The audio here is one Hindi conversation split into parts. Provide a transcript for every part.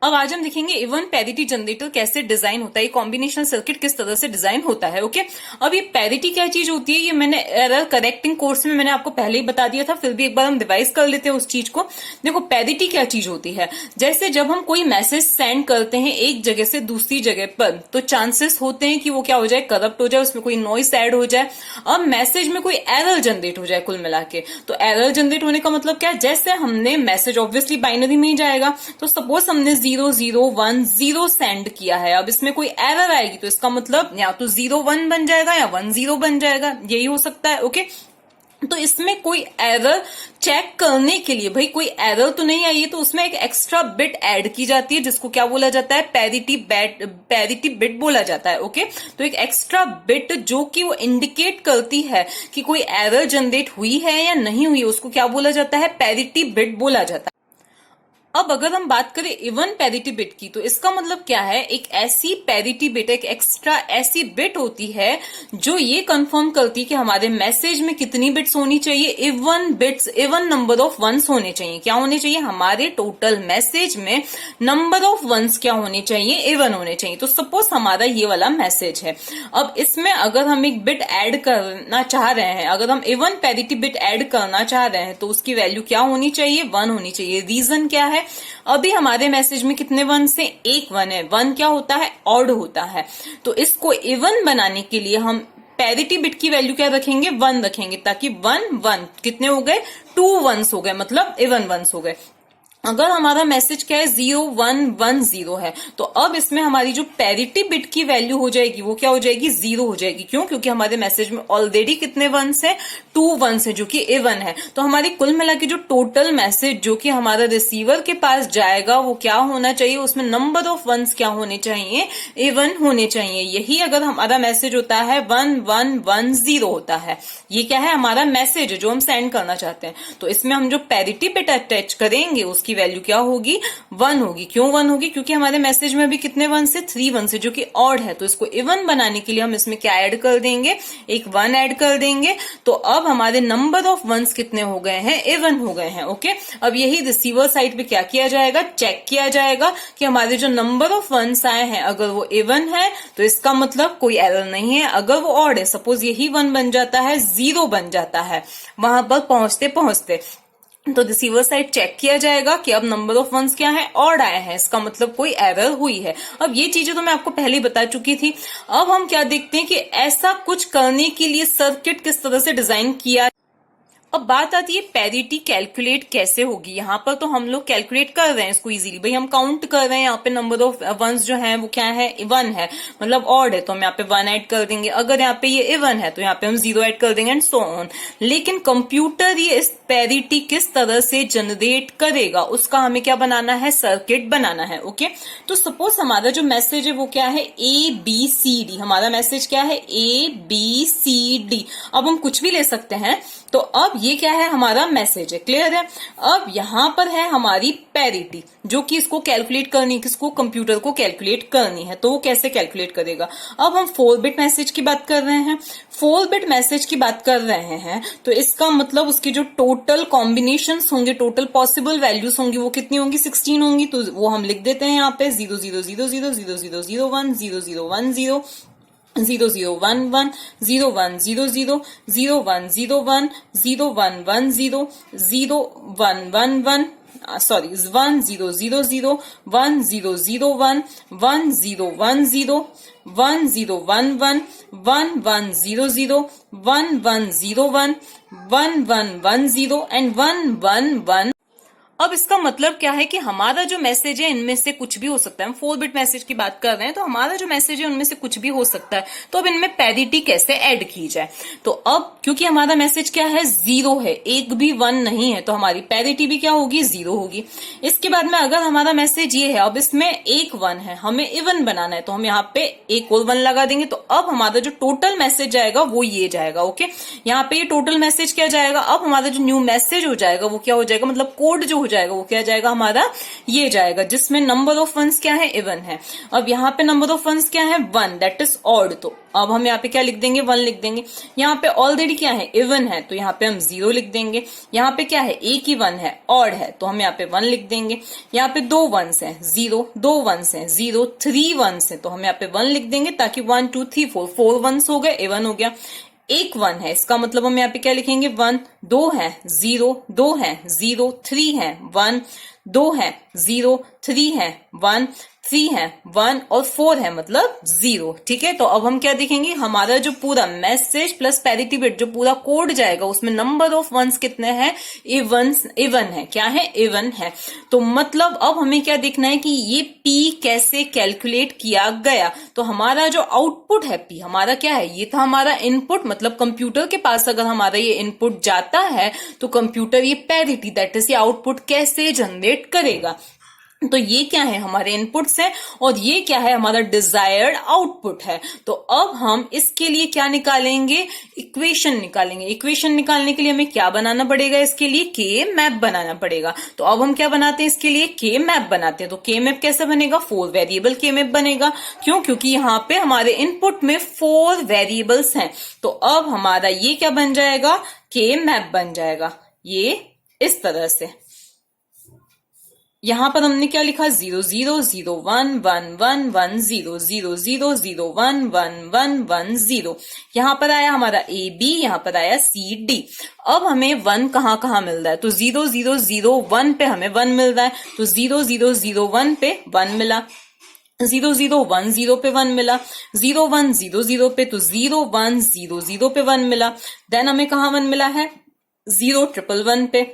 अब आज हम देखेंगे इवन पैरिटी जनरेटर कैसे डिजाइन होता है, ये कॉम्बिनेशनल सर्किट किस तरह से डिजाइन होता है। ओके, अब ये पैरिटी क्या चीज होती है, ये मैंने एरर करेक्टिंग कोर्स में मैंने आपको पहले ही बता दिया था, फिर भी एक बार हम रिवाइज कर लेते हैं उस चीज को। देखो पैरिटी क्या चीज होती है, जैसे जब हम कोई मैसेज सेंड करते हैं एक जगह से दूसरी जगह पर, तो चांसेस होते हैं कि वो क्या हो जाए, करप्ट हो जाए, उसमें कोई नॉइस ऐड हो जाए, अब मैसेज में कोई एरर जनरेट हो जाए कुल मिला के। तो एरर जनरेट होने का मतलब क्या है, जैसे हमने मैसेज ऑब्वियसली बाइनरी में ही जाएगा, तो सपोज हमने 0010 सेंड किया है, अब इसमें कोई एरर आएगी तो इसका मतलब या तो 01 बन जाएगा या 10 बन जाएगा, यही हो सकता है। ओके, तो इसमें कोई एरर चेक करने के लिए, भाई कोई एरर तो नहीं आई है, तो उसमें एक एक्स्ट्रा बिट ऐड की जाती है जिसको क्या बोला जाता है, पैरिटी बिट बोला जाता है। ओके, तो एक एक्स्ट्रा बिट जो कि वो इंडिकेट करती है कि कोई एरर जनरेट हुई है या नहीं हुई, उसको क्या बोला जाता है, पैरिटी बिट बोला जाता है। अब अगर हम बात करें इवन पैरिटी बिट की, तो इसका मतलब क्या है, एक ऐसी पैरिटी बिट, एक एक्स्ट्रा ऐसी बिट होती है जो ये कंफर्म करती है कि हमारे मैसेज में कितनी बिट्स होनी चाहिए, even bits, even number of ones होने चाहिए। क्या होने चाहिए, हमारे टोटल मैसेज में नंबर ऑफ वंस क्या होने चाहिए, इवन होने चाहिए। तो सपोज हमारा ये वाला मैसेज है, अब इसमें अगर हम एक बिट ऐड करना चाह रहे हैं, अगर हम इवन पैरिटी बिट ऐड करना चाह रहे हैं, तो उसकी वैल्यू क्या होनी चाहिए, 1 होनी चाहिए। रीजन क्या है, अभी हमारे मैसेज में कितने वन से, एक वन है, वन क्या होता है, ऑड होता है, तो इसको इवन बनाने के लिए हम पैरिटी बिट की वैल्यू क्या रखेंगे, 1 रखेंगे, ताकि 1 1 कितने हो गए, 2 वंस हो गए, मतलब इवन वंस हो गए। अगर हमारा मैसेज क्या है, 0110 है, तो अब इसमें हमारी जो पैरिटी बिट की वैल्यू हो जाएगी वो क्या हो जाएगी, 0 हो जाएगी। क्यों, क्योंकि हमारे मैसेज में ऑलरेडी कितने वंस है, 2 वंस है जो कि इवन है। तो हमारी कुल मिला के जो टोटल मैसेज जो कि हमारा रिसीवर के पास जाएगा वो क्या होना चाहिए, उसमें नंबर ऑफ वंस क्या होने चाहिए, इवन होने चाहिए। यही अगर हमारा मैसेज होता है 1110 होता है, ये क्या है, हमारा मैसेज है जो हम सेंड करना चाहते हैं, तो इसमें हम जो पैरिटी बिट अटैच करेंगे उसकी वैल्यू क्या होगी, 1 होगी। क्यों 1 होगी, क्योंकि हमारे मैसेज में भी कितने वन से, 3 वन से, जो कि ऑड है। तो इसको इवन बनाने के लिए हम इसमें क्या ऐड कर देंगे, एक 1 ऐड कर देंगे। तो अब हमारे नंबर ऑफ वंस कितने हो गए हैं, इवन हो गए हैं। ओके, अब यही रिसीवर साइड पे क्या किया जाएगा, चेक किया जाएगा कि हमारे जो नंबर ऑफ वंस आए हैं अगर वो इवन है तो इसका मतलब कोई एरर नहीं है, अगर वो ऑड है, सपोज यही 1 बन जाता है, 0 बन जाता है वहां पर पहुंचते पहुंचते, तो रिसीवर साइड चेक किया जाएगा कि अब नंबर ऑफ वंस क्या है, ऑड आए हैं, इसका मतलब कोई एरर हुई है। अब ये चीजें तो मैं आपको पहले ही बता चुकी थी। अब हम क्या देखते हैं कि ऐसा कुछ करने के लिए सर्किट किस तरह से डिजाइन किया। अब बात आती है पैरिटी कैलकुलेट कैसे होगी। यहाँ पर तो हम लोग कैलकुलेट कर रहे हैं इसको इजीली, भाई हम काउंट कर रहे हैं, यहाँ पे नंबर ऑफ वंस जो है वो क्या है, 1 है, मतलब ऑड है, तो हम यहाँ पे 1 ऐड कर देंगे। अगर यहाँ पे ये इवन है तो यहाँ पे हम 0 ऐड कर देंगे, एंड सो ऑन। लेकिन कंप्यूटर ये इस पैरिटी किस तरह से जनरेट करेगा उसका हमें क्या बनाना है, सर्किट बनाना है। ओके, तो सपोज हमारा जो मैसेज है वो क्या है, ABCD, हमारा मैसेज क्या है, ABCD। अब हम कुछ भी ले सकते हैं, तो अब ये क्या है, हमारा मैसेज है, क्लियर है। अब यहां पर है हमारी पैरिटी जो कि इसको कैलकुलेट करनी है, किसको, कंप्यूटर को कैलकुलेट करनी है। तो वो कैसे कैलकुलेट करेगा, अब हम 4 बिट मैसेज की बात कर रहे हैं, 4 बिट मैसेज की बात कर रहे हैं, तो इसका मतलब उसकी जो टोटल कॉम्बिनेशंस होंगे, टोटल पॉसिबल वैल्यूज होंगी वो कितनी होंगी, 16 होंगी। तो वो हम लिख देते हैं यहाँ पे 0000 0001 0010 0011 0100 0101 0110 0111 सॉरी 1000 1001 1010 1011 1100 1101 1110 एंड 111। अब इसका मतलब क्या है कि हमारा जो मैसेज है इनमें से कुछ भी हो सकता है। हम 4 बिट मैसेज की बात कर रहे हैं, तो हमारा जो मैसेज है उनमें से कुछ भी हो सकता है। तो अब इनमें पैरिटी कैसे ऐड की जाए, तो अब क्योंकि हमारा मैसेज क्या है, 0 है, एक भी 1 नहीं है, तो हमारी पैरिटी भी क्या होगी, 0 होगी। इसके बाद में अगर हमारा मैसेज ये है, अब इसमें एक 1 है, हमें इवन बनाना है, तो हम यहाँ पे एक और 1 लगा देंगे। तो अब हमारा जो टोटल मैसेज जाएगा वो ये जाएगा। ओके, यहाँ पे ये टोटल मैसेज क्या जाएगा, अब हमारा जो न्यू मैसेज हो जाएगा वो क्या हो जाएगा, मतलब कोड जो हो जाएगा, वो क्या जाएगा हमारा, ये जाएगा, जिसमें नंबर ऑफ वंस क्या है, इवन है। अब यहाँ पे नंबर ऑफ वंस क्या है, 1, दैट इज ऑड। तो अब हम यहाँ पे क्या लिख देंगे, 1 लिख देंगे। यहाँ पे ऑलरेडी क्या है, इवन है, तो यहाँ पे हम 0 लिख देंगे। यहाँ पे क्या है, एक ही 1 है, ऑड है, तो हम यहाँ पे 1 लिख देंगे। यहाँ पे 2 वंस है, 0, 2 वंस है, 0, 3 वंस है, तो हम यहाँ पे 1 लिख देंगे, ताकि 1 2 3 4 4 वंस हो गए, इवन हो गया। एक 1 है, इसका मतलब हम यहाँ पे क्या लिखेंगे, 1, 2 है 0, 2 है 0, 3 है 1, 2 है 0, 3 है 1, 3 है 1 और 4 है मतलब 0। ठीक है, तो अब हम क्या देखेंगे, हमारा जो पूरा मैसेज प्लस पैरिटी बिट जो पूरा कोड जाएगा उसमें नंबर ऑफ वंस कितने हैं, इवन है। क्या है, इवन है। तो मतलब अब हमें क्या देखना है कि ये पी कैसे कैलकुलेट किया गया। तो हमारा जो आउटपुट है पी, हमारा क्या है, ये था हमारा इनपुट, मतलब कंप्यूटर के पास अगर हमारा ये इनपुट जाता है तो कंप्यूटर ये पैरिटी दैट इज ये आउटपुट कैसे जनरेट करेगा। तो ये क्या है, हमारे इनपुट्स है, और ये क्या है, हमारा डिजायर्ड आउटपुट है। तो अब हम इसके लिए क्या निकालेंगे, इक्वेशन निकालेंगे। इक्वेशन निकालने के लिए हमें क्या बनाना पड़ेगा, इसके लिए के मैप बनाना पड़ेगा। तो अब हम क्या बनाते हैं, इसके लिए के मैप बनाते हैं। तो के मैप कैसे बनेगा, 4 वेरिएबल के मैप बनेगा। क्यों, क्योंकि यहाँ पे हमारे इनपुट में 4 वेरिएबल्स हैं। तो अब हमारा ये क्या बन जाएगा, के मैप बन जाएगा, ये इस तरह से। यहां पर हमने क्या लिखा, 0 0 0 1 1 1 1 0 0 0 0 1 1 1 1 0। यहां पर आया हमारा ए बी, यहां पर आया सी डी। अब हमें 1 कहां मिल रहा है, तो 0 0 0 1 पे हमें 1 मिल रहा है, तो 0 0 0 1 पे 1 मिला। 0 0 1 0 पे 1 मिला, 0 1 0 0 पे, तो 0 1 0 0 पे 1 मिला। देन हमें कहां 1 मिला है, 0 1 1 1 पे।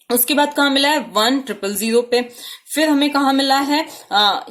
उसके बाद कहाँ मिला है, 1 0 0 पे। फिर हमें कहाँ मिला है,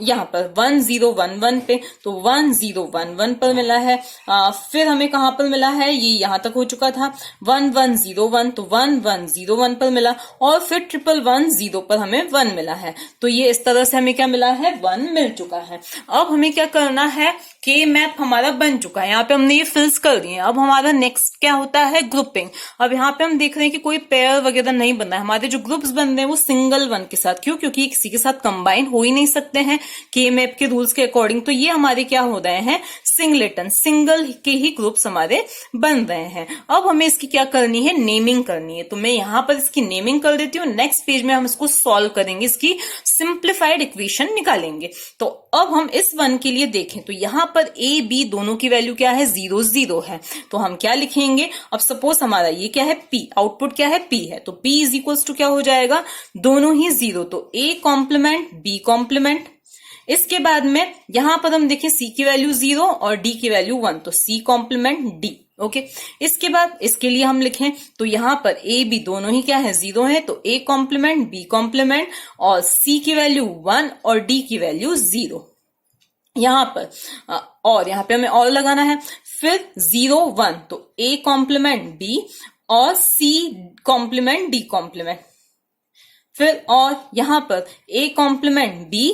यहाँ पर 1 0 1 1 पे, तो 1 0 1 1 पर मिला है। फिर हमें कहाँ पर मिला है, ये यहाँ तक हो चुका था, 1 1 0 1, तो 1 1 0 1 पर मिला, और फिर 1 1 1 0 पर हमें 1 मिला है। तो ये इस तरह से हमें क्या मिला है, 1 मिल चुका है। अब हमें क्या करना है, के मैप हमारा बन चुका है, यहाँ पे हमने ये फिल्स कर दिए। अब हमारा नेक्स्ट क्या होता है, ग्रुपिंग। अब यहाँ पे हम देख रहे हैं कि कोई पेयर वगैरह नहीं बना है, हमारे जो ग्रुप्स बन रहे हैं वो सिंगल 1 के साथ। क्यों, क्योंकि किसी के साथ कंबाइन हो ही नहीं सकते हैं के मैप के रूल्स के अकॉर्डिंग। तो ये हमारे क्या हो रहे हैं, सिंगलेटन, सिंगल के ही ग्रुप्स हमारे बन रहे हैं। अब हमें इसकी क्या करनी है, नेमिंग करनी है। तो मैं यहाँ पर इसकी नेमिंग कर देती हूँ। नेक्स्ट पेज में हम इसको सॉल्व करेंगे, इसकी सिंप्लीफाइड इक्वेशन निकालेंगे। तो अब हम इस 1 के लिए देखें तो यहाँ पर ए बी दोनों की वैल्यू क्या है, 0 0 है। तो हम क्या लिखेंगे, अब सपोज हमारा ये क्या है, पी, आउटपुट क्या है, पी है, तो पी इज इक्वल्स टू क्या हो जाएगा, दोनों ही 0, तो ए कॉम्प्लीमेंट बी कॉम्प्लीमेंट। इसके बाद में यहां पर हम देखें सी की वैल्यू 0 और डी की वैल्यू 1, तो सी कॉम्प्लीमेंट डी। ओके, इसके बाद इसके लिए हम लिखें तो यहां पर ए बी दोनों ही क्या है, 0 है, तो ए कॉम्प्लीमेंट बी कॉम्प्लीमेंट, और सी की वैल्यू 1 और डी की वैल्यू 0 यहां पर, और यहां पे हमें और लगाना है। फिर 0 1, तो ए कॉम्प्लीमेंट बी और सी कॉम्प्लीमेंट डी कॉम्प्लीमेंट। फिर और यहां पर ए कॉम्प्लीमेंट बी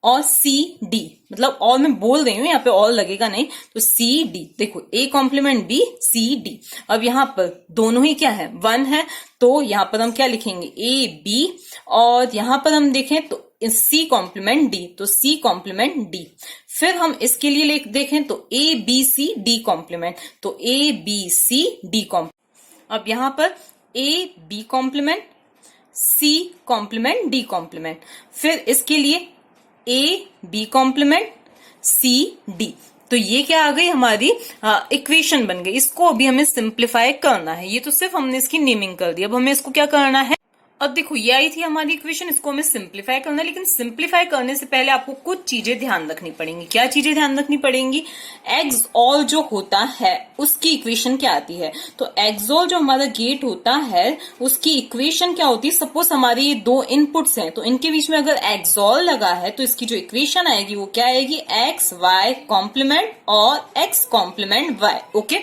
और सी डी, मतलब और मैं बोल रही हूं, यहाँ पे और लगेगा नहीं, तो सी डी। देखो A complement B C D. अब यहाँ पर दोनों ही क्या है, 1 है, तो यहाँ पर हम क्या लिखेंगे, ए बी, और यहाँ पर हम देखें तो सी कॉम्प्लीमेंट डी, तो सी कॉम्प्लीमेंट डी। फिर हम इसके लिए देखें तो A B C D complement, तो A B C D complement. अब यहाँ पर A B complement C complement D complement. फिर इसके लिए A B complement C D. तो ये क्या आ गई, हमारी इक्वेशन बन गई। इसको अभी हमें सिंप्लीफाई करना है। ये तो सिर्फ हमने इसकी नेमिंग कर दी। अब हमें इसको क्या करना है, अब देखो ये आई थी हमारी इक्वेशन, इसको हमें सिंप्लीफाई करना है। लेकिन सिंप्लीफाई करने से पहले आपको कुछ चीजें ध्यान रखनी पड़ेंगी। क्या चीजें ध्यान रखनी पड़ेंगी, एक्सऑल जो होता है उसकी इक्वेशन क्या आती है। तो एक्सऑल जो हमारा गेट होता है उसकी इक्वेशन क्या होती है। सपोज हमारे ये 2 इनपुट्स हैं, तो इनके बीच में अगर एक्सऑल लगा है तो इसकी जो इक्वेशन आएगी वो क्या आएगी, एक्स वाई कॉम्प्लीमेंट और एक्स कॉम्प्लीमेंट वाई। ओके,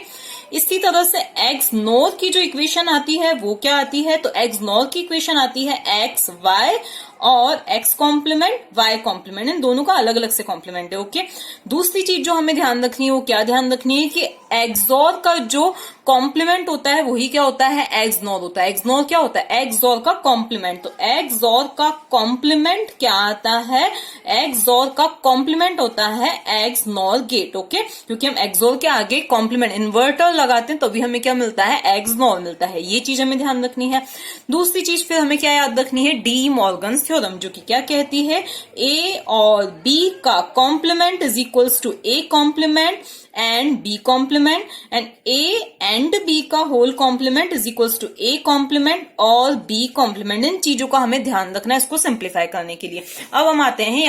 इसी तरह से एक्स नॉर की जो इक्वेशन आती है वो क्या आती है, तो एक्स नॉर की इक्वेशन आती है एक्स वाई और एक्स कॉम्प्लीमेंट वाई कॉम्प्लीमेंट। इन दोनों का अलग अलग से कॉम्प्लीमेंट है। ओके, दूसरी चीज जो हमें ध्यान रखनी है वो क्या ध्यान रखनी है कि एक्सऑर का जो कॉम्प्लीमेंट होता है वही क्या होता है, एक्सनॉर होता है। एक्सनॉर क्या होता है, एक्सॉर का कॉम्प्लीमेंट। तो एक्सॉर का कॉम्प्लीमेंट क्या आता है, एक्सॉर का कॉम्प्लीमेंट होता है एक्सनॉर गेट। ओके, क्योंकि हम एक्सॉर के आगे कॉम्प्लीमेंट इन्वर्टर लगाते हैं तो भी हमें क्या मिलता है, एक्सनॉर मिलता है। ये चीज हमें ध्यान रखनी है। दूसरी चीज फिर हमें क्या याद रखनी है, डी मॉर्गन्स थ्योरम, जो कि क्या कहती है, ए और बी का complement is equals to A complement and B complement, and A and B का whole complement is equals to A complement और बी कॉम्प्लीमेंट। इन चीजों का हमें ध्यान रखना है इसको सिंप्लीफाई करने के लिए। अब हम आते हैं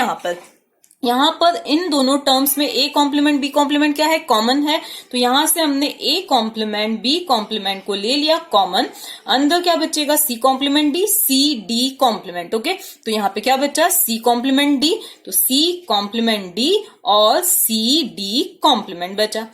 यहां पर इन दोनों टर्म्स में ए कॉम्प्लीमेंट बी कॉम्प्लीमेंट क्या है, कॉमन है। तो यहां से हमने ए कॉम्प्लीमेंट बी कॉम्प्लीमेंट को ले लिया कॉमन। अंदर क्या बचेगा, C complement D, C D complement. Okay, तो यहां पे क्या बचा, सी कॉम्प्लीमेंट डी, तो सी कॉम्प्लीमेंट डी और सी डी कॉम्प्लीमेंट बचा।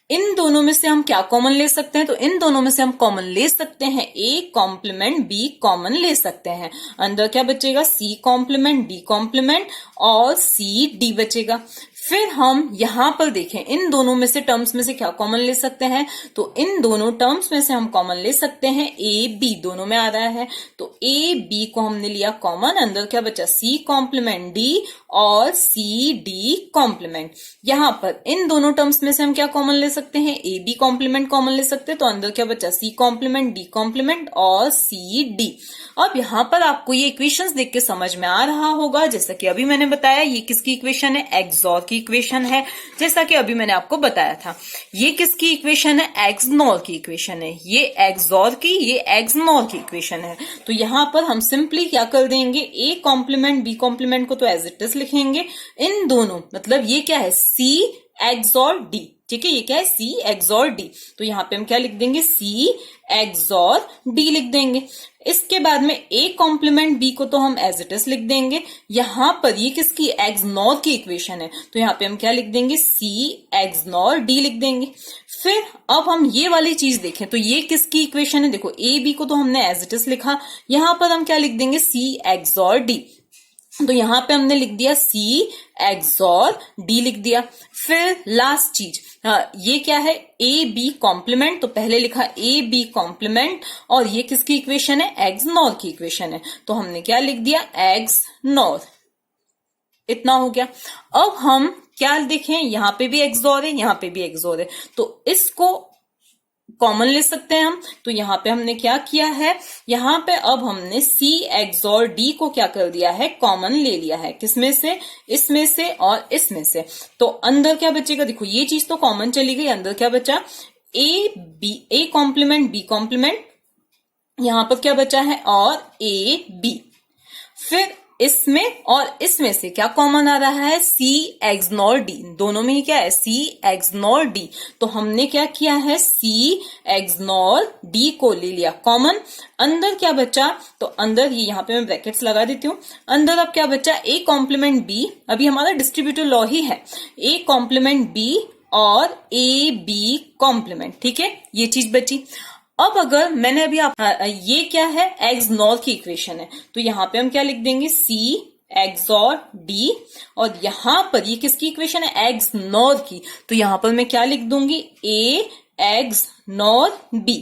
इन दोनों में से हम क्या कॉमन ले सकते हैं, तो इन दोनों में से हम कॉमन ले सकते हैं ए कॉम्प्लीमेंट बी कॉमन ले सकते हैं। अंदर क्या बचेगा, सी कॉम्प्लीमेंट डी कॉम्प्लीमेंट और सी डी बचेगा। फिर हम यहां पर देखें इन दोनों में से टर्म्स में से क्या कॉमन ले सकते हैं, तो इन दोनों टर्म्स में से हम कॉमन ले सकते हैं ए बी, दोनों में आ रहा है तो ए बी को हमने लिया कॉमन। अंदर क्या बचा, सी कॉम्प्लीमेंट डी और सी डी कॉम्प्लीमेंट। यहां पर इन दोनों टर्म्स में से हम क्या कॉमन ले सकते हैं, ए बी कॉम्प्लीमेंट कॉमन ले सकते हैं। तो अंदर क्या बचा, सी कॉम्प्लीमेंट डी कॉम्प्लीमेंट और सी डी। अब यहां पर आपको ये इक्वेशंस देख के समझ में आ रहा होगा, जैसा कि अभी मैंने बताया ये किसकी इक्वेशन है, एक्सॉर की इक्वेशन है। जैसा कि अभी मैंने आपको बताया था ये किसकी इक्वेशन है, एक्सनॉर की इक्वेशन है। ये एक्सॉर की, ये एक्सनॉर की इक्वेशन है। तो यहां पर हम सिंपली क्या कर देंगे, ए कॉम्प्लीमेंट बी कॉम्प्लीमेंट को तो एज इट इज लिखेंगे। इन दोनों मतलब ये क्या है, सी एक्सॉर डी, ठीक है, ये क्या है, सी एक्सॉर डी। तो यहां पे हम क्या लिख देंगे, सी एक्सॉर डी लिख देंगे। इसके बाद में ए कॉम्प्लीमेंट बी को तो हम एज इट इज लिख देंगे। यहां पर ये किसकी, एक्सनॉर की इक्वेशन है, तो यहां पे हम क्या लिख देंगे, सी एक्सनॉर डी लिख देंगे। फिर अब हम ये वाली चीज देखें तो ये किसकी इक्वेशन है, देखो ए बी को तो हमने एज इट इज लिखा, यहां पर हम क्या लिख देंगे, सी एक्सॉर डी। तो यहां पे हमने लिख दिया सी एक्सॉर डी लिख दिया। फिर लास्ट चीज, ये क्या है, ए बी कॉम्प्लीमेंट, तो पहले लिखा ए बी कॉम्प्लीमेंट और ये किसकी इक्वेशन है, एक्सनॉर की इक्वेशन है। तो हमने क्या लिख दिया, एक्सनॉर। इतना हो गया। अब हम क्या देखें, यहां पे भी एक्सॉर है, यहां पे भी एक्सॉर है, तो इसको कॉमन ले सकते हैं हम। तो यहां पे हमने क्या किया है, यहां पे अब हमने सी एक्सॉर डी को क्या कर दिया है, कॉमन ले लिया है। किसमें से, इसमें से और इसमें से। तो अंदर क्या बचेगा, देखो ये चीज तो कॉमन चली गई, अंदर क्या बचा, A B, A complement B complement, यहां पर क्या बचा है, और ए बी। फिर इसमें और इसमें से क्या कॉमन आ रहा है, सी एक्सनॉर डी, दोनों में ही क्या है, सी एक्सनॉर डी। तो हमने क्या किया है, सी एक्सनॉर डी को ले लिया कॉमन। अंदर क्या बचा, तो अंदर ये यहां पे मैं ब्रैकेट्स लगा देती हूँ। अंदर अब क्या बचा, ए कॉम्प्लीमेंट बी, अभी हमारा डिस्ट्रीब्यूटिव लॉ ही है, ए कॉम्प्लीमेंट बी और ए बी कॉम्प्लीमेंट, ठीक है, ये चीज बची। अब अगर मैंने अभी ये क्या है, एक्सनॉर की इक्वेशन है, तो यहां पे हम क्या लिख देंगे, सी एक्सॉर डी, और यहां पर ये किसकी इक्वेशन है, एक्सनॉर की। तो यहां पर मैं क्या लिख दूंगी, ए एक्सनॉर बी।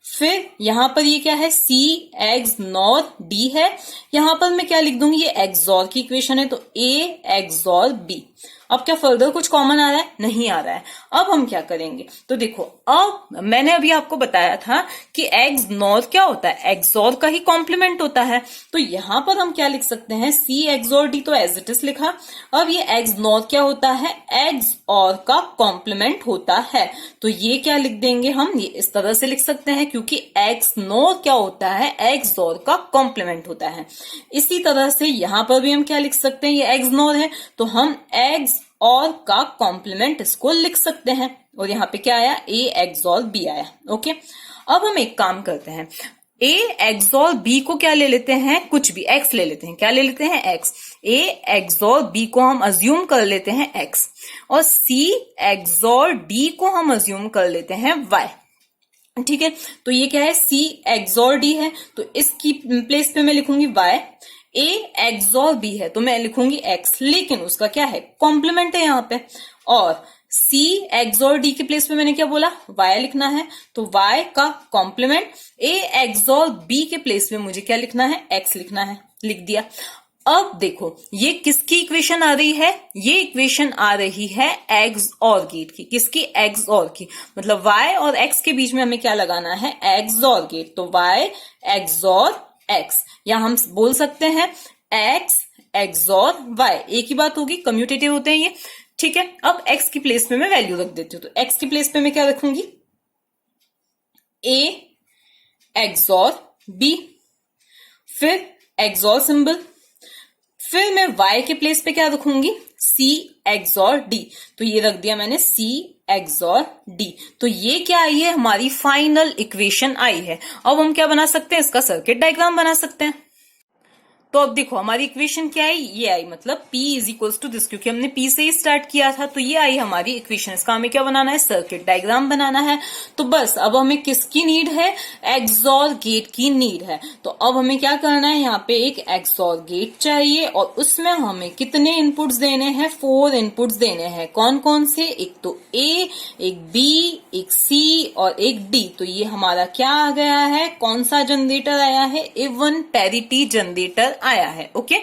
फिर यहां पर ये क्या है, सी एक्सनॉर डी है, यहां पर मैं क्या लिख दूंगी, ये एक्सॉर की इक्वेशन है, तो ए एक्सॉर बी। अब क्या फर्दर कुछ कॉमन आ रहा है, नहीं आ रहा है। अब हम क्या करेंगे, तो देखो अब मैंने अभी आपको बताया था कि एक्सनॉर क्या होता है, एक्सॉर का ही कॉम्प्लीमेंट होता है। तो यहां पर हम क्या लिख सकते हैं, सी एक्सॉर डी तो एज इट इज लिखा। अब ये एक्सनॉर क्या होता है, एक्सऑर का कॉम्प्लीमेंट होता है। तो ये क्या लिख देंगे हम, ये इस तरह से लिख सकते हैं, क्योंकि एक्सनॉर क्या होता है, एक्सऑर का कॉम्प्लीमेंट होता है। इसी तरह से यहां पर भी हम क्या लिख सकते हैं, ये एक्सनॉर है तो हम एक्स और का कॉम्प्लीमेंट इसको लिख सकते हैं। और यहां पे क्या आया, ए एक्सॉर बी आया। ओके, अब हम एक काम करते हैं, ए एक्सॉर बी को क्या ले लेते हैं, कुछ भी एक्स ले लेते हैं, क्या ले लेते हैं, एक्स। ए एक्सॉर बी को हम अज्यूम कर लेते हैं एक्स, और सी एक्सॉर डी को हम अज्यूम कर लेते हैं वाई, ठीक है। तो ये क्या है, सी एक्सॉर डी है, तो इसकी प्लेस पे मैं लिखूंगी वाई। ए एक्सॉर बी है तो मैं लिखूंगी एक्स, लेकिन उसका क्या है, कॉम्प्लीमेंट है यहाँ पे। और सी एक्सॉर डी के प्लेस पे मैंने क्या बोला, y लिखना है, तो y का कॉम्प्लीमेंट a एक्सॉर b के प्लेस पे मुझे क्या लिखना है, x लिखना है, लिख दिया। अब देखो ये किसकी इक्वेशन आ रही है, ये इक्वेशन आ रही है एक्स और गेट की, किसकी, एक्स और की, मतलब y और x के बीच में हमें क्या लगाना है, एक्स और गेट, तो y एक्स और x, या हम बोल सकते हैं x एक्स और y, एक ही बात होगी, कम्यूटेटिव होते हैं ये, ठीक है। अब x की प्लेस पे मैं वैल्यू रख देती हूँ, तो x की प्लेस पे मैं क्या रखूंगी, a एक्स और b, फिर एक्स और सिंबल, फिर मैं y के प्लेस पे क्या रखूंगी, c एक्स और d, तो ये रख दिया मैंने c एक्स और d, तो ये क्या आई है, हमारी फाइनल इक्वेशन आई है। अब हम क्या बना सकते हैं, इसका सर्किट डायग्राम बना सकते हैं। तो अब देखो हमारी इक्वेशन क्या आई, ये आई, मतलब P is equals to this, क्योंकि हमने P से ही स्टार्ट किया था, तो ये आई हमारी इक्वेशन। इसका हमें क्या बनाना है, सर्किट डायग्राम बनाना है। तो बस अब हमें किसकी नीड है, एक्सॉर गेट की नीड है। तो अब हमें क्या करना है, यहाँ पे एक एक्सॉर गेट चाहिए और उसमें हमें कितने इनपुट्स देने हैं, 4 इनपुट्स देने हैं। कौन कौन से, एक तो A, एक B, एक C और एक D। तो ये हमारा क्या आ गया है, कौन सा जनरेटर आया है, इवन पैरिटी जनरेटर आया है, ओके।